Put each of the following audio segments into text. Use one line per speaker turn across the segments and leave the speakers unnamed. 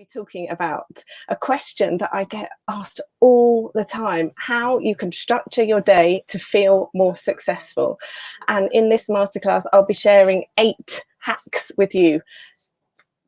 Be talking about a question that I get asked all the time: how you can structure your day to feel more successful. And in this masterclass, I'll be sharing 8 hacks with you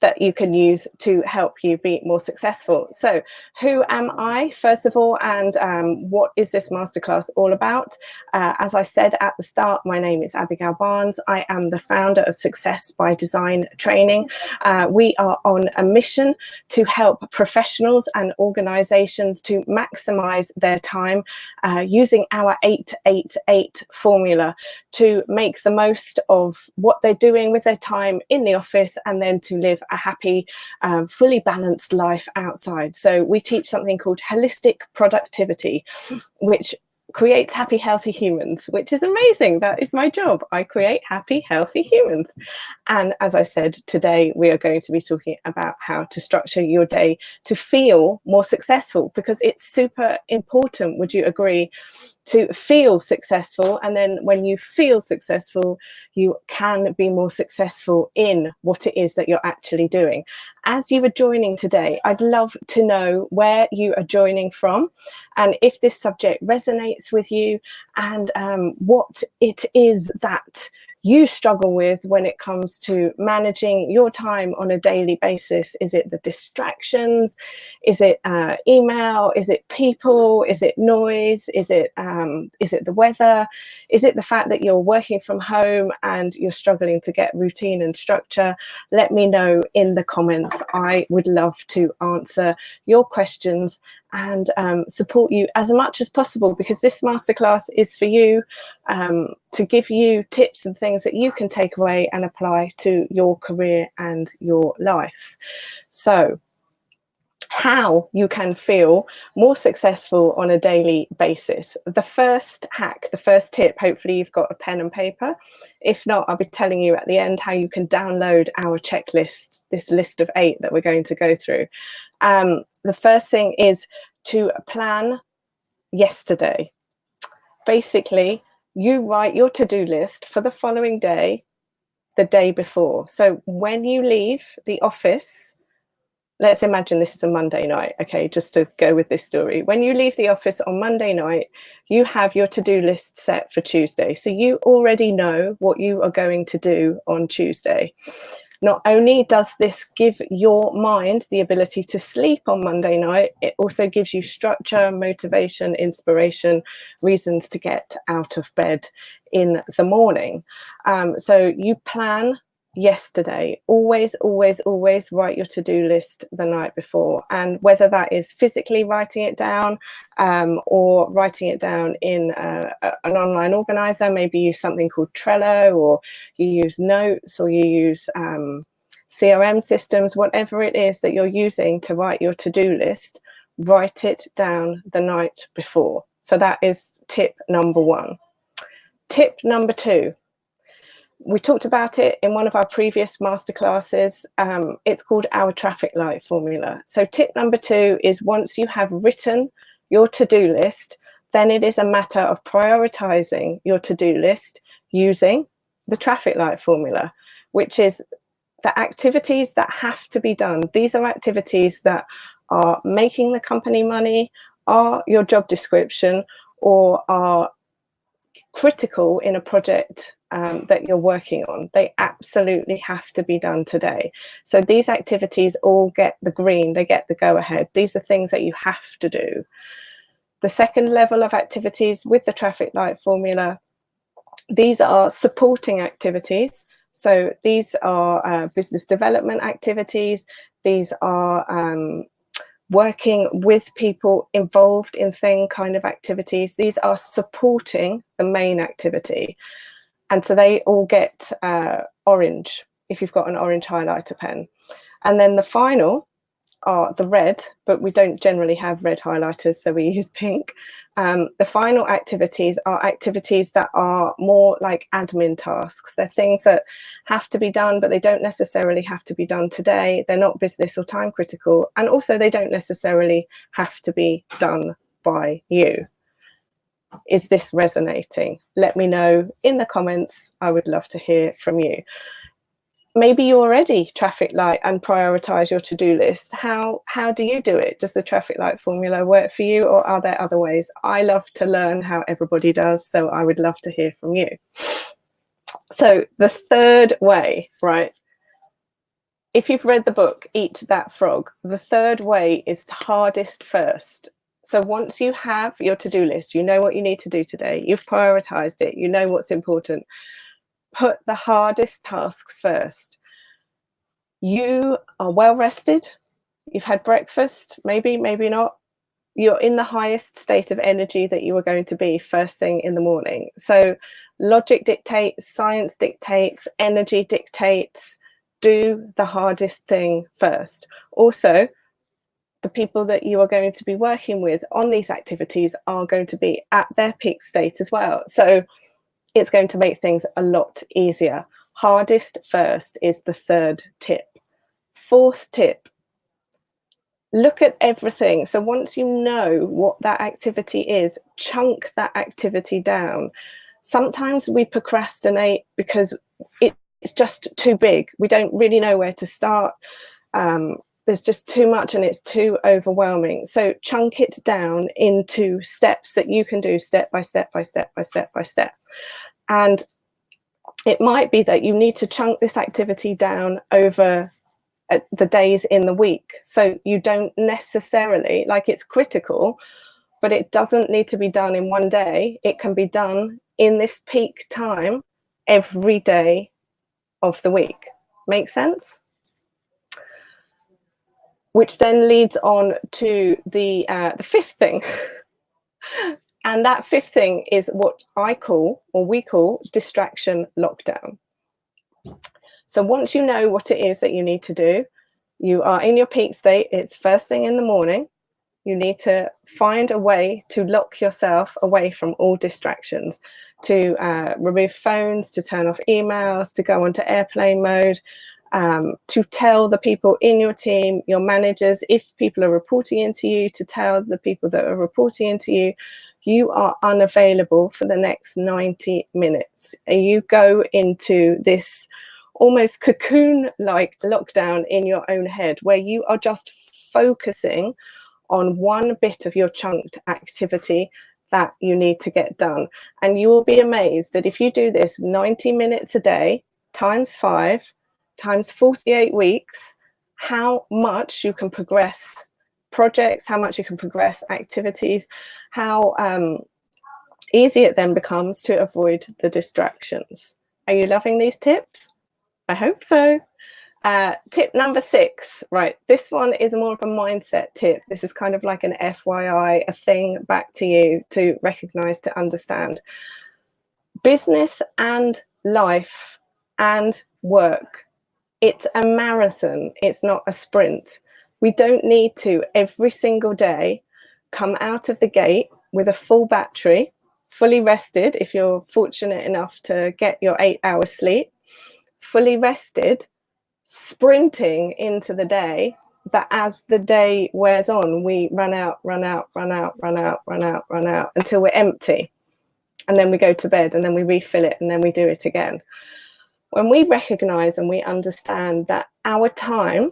that you can use to help you be more successful. So who am I, first of all, and what is this masterclass all about? As I said at the start, my name is Abigail Barnes. I am the founder of Success by Design Training. We are on a mission to help professionals and organizations to maximize their time using our 8-8-8 formula to make the most of what they're doing with their time in the office, and then to live a happy, fully balanced life outside. So we teach something called holistic productivity, which creates happy, healthy humans, which is amazing. That is my job. I create happy, healthy humans. And as I said, today we are going to be talking about how to structure your day to feel more successful, because it's super important, would you agree, to feel successful? And then when you feel successful, you can be more successful in what it is that you're actually doing. As you are joining today, I'd love to know where you are joining from, and if this subject resonates with you, and what it is that you struggle with when it comes to managing your time on a daily basis. Is it the distractions? Is it email? Is it people? Is it noise? Is it the weather? Is it the fact that you're working from home and you're struggling to get routine and structure? Let me know in the comments. I would love to answer your questions and support you as much as possible, because this masterclass is for you, to give you tips and things that you can take away and apply to your career and your life. So how you can feel more successful on a daily basis. The first hack, the first tip, hopefully you've got a pen and paper. If not, I'll be telling you at the end how you can download our checklist, this list of 8 that we're going to go through. The first thing is to plan yesterday. Basically, you write your to-do list for the following day, the day before. So when you leave the office, let's imagine this is a Monday night, okay, just to go with this story. When you leave the office on Monday night, you have your to-do list set for Tuesday. So you already know what you are going to do on Tuesday. Not only does this give your mind the ability to sleep on Monday night, it also gives you structure, motivation, inspiration, reasons to get out of bed in the morning. So you plan yesterday. Always, always, always write your to-do list the night before. And whether that is physically writing it down or writing it down in an online organizer, maybe use something called Trello, or you use Notes, or you use CRM systems, whatever it is that you're using to write your to-do list, write it down the night before. So that is tip number 1. Tip number 2. We talked about it in one of our previous masterclasses. It's called our traffic light formula. So tip number 2 is, once you have written your to-do list, then it is a matter of prioritizing your to-do list using the traffic light formula, which is the activities that have to be done. These are activities that are making the company money, are your job description, or are critical in a project that you're working on. They absolutely have to be done today. So these activities all get the green, they get the go ahead. These are things that you have to do. The second level of activities with the traffic light formula, these are supporting activities. So these are business development activities. These are working with people involved in thing kind of activities. These are supporting the main activity. And so they all get orange if you've got an orange highlighter pen. And then the final are the red, but we don't generally have red highlighters, so we use pink. The final activities are activities that are more like admin tasks. They're things that have to be done, but they don't necessarily have to be done today. They're not business or time critical. And also they don't necessarily have to be done by you. Is this resonating? Let me know in the comments. I would love to hear from you. maybe you already traffic light and prioritize your to-do list. How do you do it? Does the traffic light formula work for you, or are there other ways? I love to learn how everybody does, so I would love to hear from you. So the third way, right? If you've read the book, Eat That Frog, the third way is hardest first. So once you have your to-do list, you know what you need to do today, you've prioritized it, you know what's important, put the hardest tasks first. You are well rested, you've had breakfast, maybe not, you're in the highest state of energy that you are going to be first thing in the morning. So logic dictates, science dictates, energy dictates, do the hardest thing first. Also, the people that you are going to be working with on these activities are going to be at their peak state as well. So it's going to make things a lot easier. Hardest first is the third tip. Fourth tip, look at everything. So once you know what that activity is, chunk that activity down. Sometimes we procrastinate because it's just too big. We don't really know where to start. There's just too much and it's too overwhelming. So chunk it down into steps that you can do step by step by step by step by step. And it might be that you need to chunk this activity down over the days in the week. So you don't necessarily, like, it's critical, but it doesn't need to be done in one day. It can be done in this peak time every day of the week. Make sense? Which then leads on to the fifth thing. And that fifth thing is what I call, or we call, distraction lockdown. So once you know what it is that you need to do, you are in your peak state, it's first thing in the morning, you need to find a way to lock yourself away from all distractions, to remove phones, to turn off emails, to go onto airplane mode, to tell the people in your team, your managers, if people are reporting into you, to tell the people that are reporting into you, you are unavailable for the next 90 minutes. And you go into this almost cocoon-like lockdown in your own head, where you are just focusing on one bit of your chunked activity that you need to get done. And you will be amazed that if you do this 90 minutes a day, times 5, times 48 weeks, how much you can progress projects, how much you can progress activities, how easy it then becomes to avoid the distractions. Are you loving these tips? I hope so. Tip number 6, right? This one is more of a mindset tip. This is kind of like an FYI, a thing back to you to recognize, to understand. Business and life and work, it's a marathon. It's not a sprint. We don't need to every single day come out of the gate with a full battery, fully rested, if you're fortunate enough to get your 8 hours sleep, fully rested, sprinting into the day, that as the day wears on, we run out until we're empty. And then we go to bed and then we refill it and then we do it again. When we recognize and we understand that our time,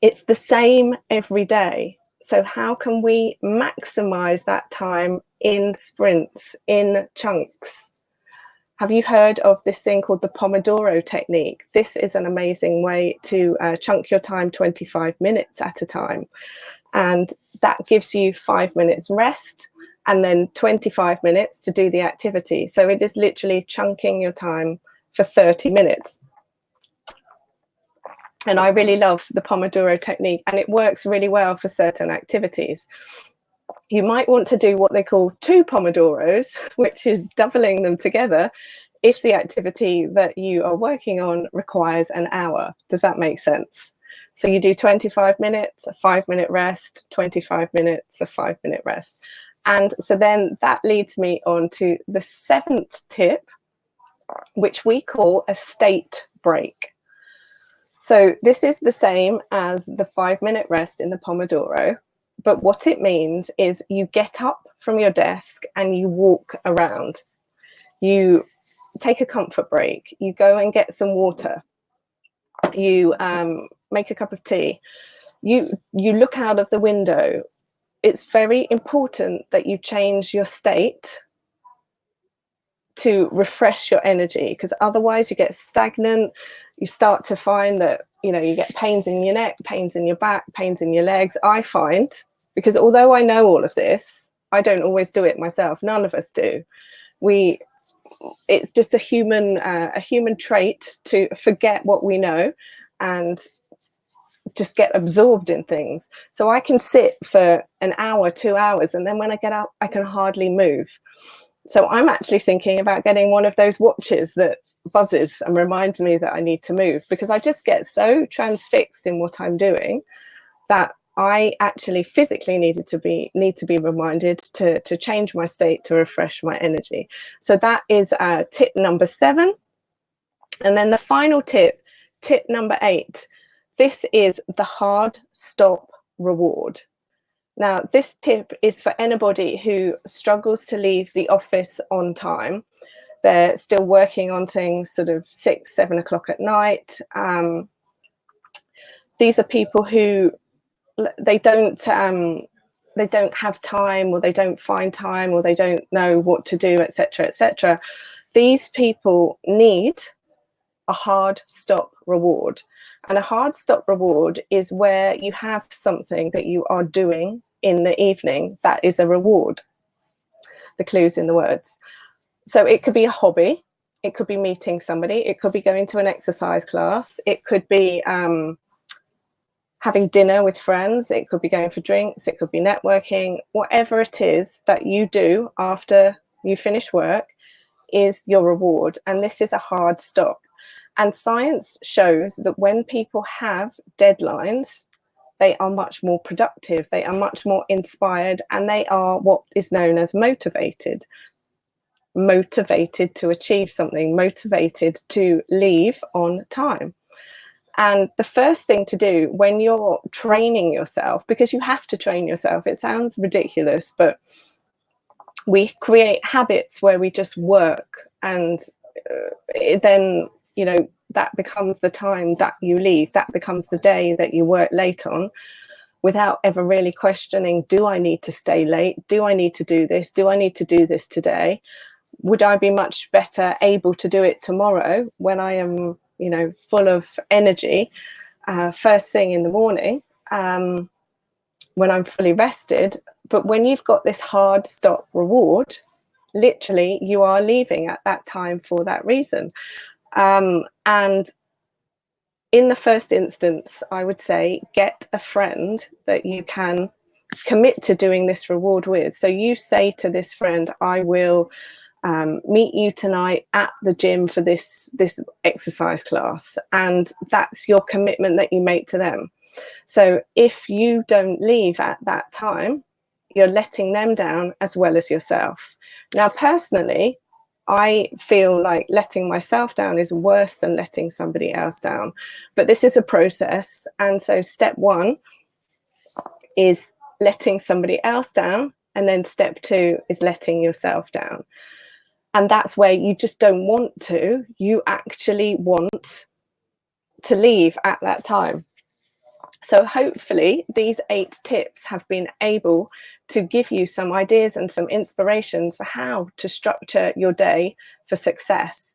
it's the same every day. So how can we maximize that time in sprints, in chunks? Have you heard of this thing called the Pomodoro technique? This is an amazing way to chunk your time 25 minutes at a time. And that gives you 5 minutes rest and then 25 minutes to do the activity. So it is literally chunking your time for 30 minutes. And I really love the Pomodoro technique, and it works really well for certain activities. You might want to do what they call 2 Pomodoros, which is doubling them together if the activity that you are working on requires an hour. Does that make sense? So you do 25 minutes, a 5-minute rest, 25 minutes, a 5-minute rest. And so then that leads me on to the 7th tip, which we call a state break. So this is the same as the 5-minute rest in the Pomodoro, but what it means is you get up from your desk and you walk around. You take a comfort break, you go and get some water, you make a cup of tea, you look out of the window. It's very important that you change your state to refresh your energy, because otherwise you get stagnant. You start to find that, you know, you get pains in your neck, pains in your back, pains in your legs. I find, because although I know all of this, I don't always do it myself. None of us do. It's just a human trait to forget what we know and just get absorbed in things. So I can sit for an hour, 2 hours, and then when I get up, I can hardly move. So I'm actually thinking about getting one of those watches that buzzes and reminds me that I need to move, because I just get so transfixed in what I'm doing that I actually physically need to be reminded to change my state, to refresh my energy. So that is tip number 7. And then the final tip, tip number 8, this is the hard stop reward. Now, this tip is for anybody who struggles to leave the office on time. They're still working on things sort of 6, 7 o'clock at night. These are people who they don't have time, or they don't find time, or they don't know what to do, etc., etc. These people need a hard stop reward. And a hard stop reward is where you have something that you are doing in the evening that is a reward. The clue's in the words. So it could be a hobby, it could be meeting somebody, it could be going to an exercise class, it could be having dinner with friends, it could be going for drinks, it could be networking. Whatever it is that you do after you finish work is your reward. And this is a hard stop. And science shows that when people have deadlines, they are much more productive, they are much more inspired, and they are what is known as motivated to achieve something, motivated to leave on time. And the first thing to do when you're training yourself, because you have to train yourself, it sounds ridiculous, but we create habits where we just work, and then, you know, that becomes the time that you leave, that becomes the day that you work late on, without ever really questioning, do I need to stay late? Do I need to do this? Do I need to do this today? Would I be much better able to do it tomorrow when I am, you know, full of energy, first thing in the morning, when I'm fully rested? But when you've got this hard stop reward, literally you are leaving at that time for that reason. And in the first instance, I would say get a friend that you can commit to doing this reward with. So you say to this friend, I will meet you tonight at the gym for this exercise class, and that's your commitment that you make to them. So if you don't leave at that time, you're letting them down as well as yourself. Now, personally, I feel like letting myself down is worse than letting somebody else down. But this is a process. And so step 1 is letting somebody else down. And then step 2 is letting yourself down. And that's where you just don't want to. You actually want to leave at that time. So hopefully these 8 tips have been able to give you some ideas and some inspirations for how to structure your day for success.